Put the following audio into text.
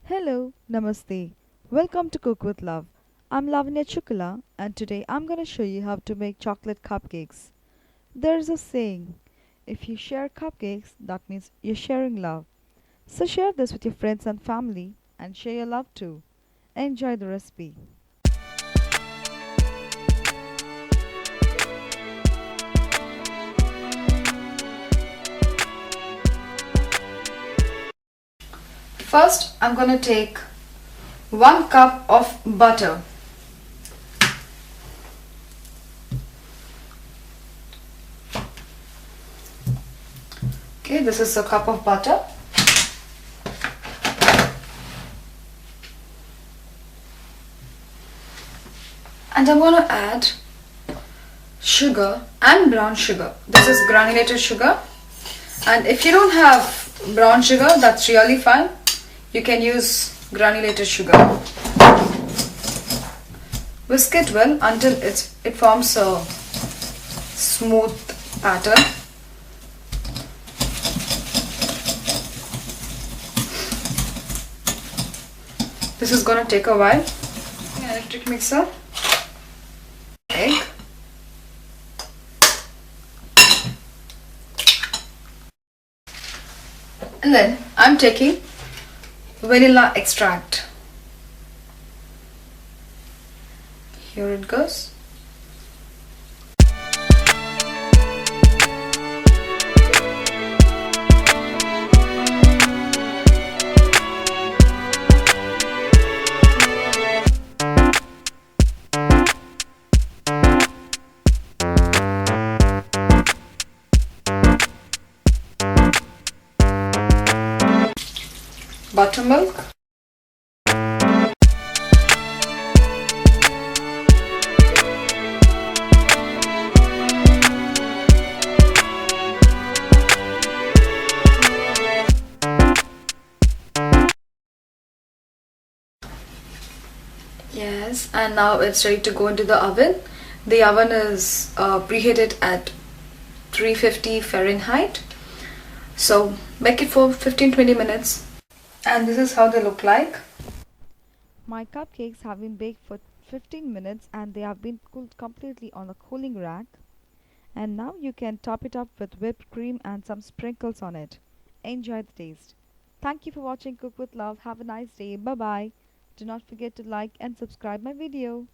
Hello, Namaste. Welcome to Cook with Love. I'm Lavanya and today I'm going to show you how to make chocolate cupcakes. There's a saying, if you share cupcakes, that means you're sharing love. So share this with your friends and family and share your love too. Enjoy the recipe. First, I'm going to take 1 cup of butter. Okay, this is a cup of butter. And I'm going to add sugar and brown sugar. This is granulated sugar. And if you don't have brown sugar, that's really fine. You can use granulated sugar. Whisk it well until it forms a smooth pattern. This is going to take a while. Electric mixer. Egg. And then I'm taking vanilla extract. Here it goes. Buttermilk. Yes, and now it's ready to go into the oven. The oven is preheated at 350 Fahrenheit. So bake it for 15-20 minutes. And this is how they look like. My cupcakes have been baked for 15 minutes and they have been cooled completely on a cooling rack. And now you can top it up with whipped cream and some sprinkles on it. Enjoy the taste. Thank you for watching Cook with Love. Have a nice day. Bye bye. Do not forget to like and subscribe my video.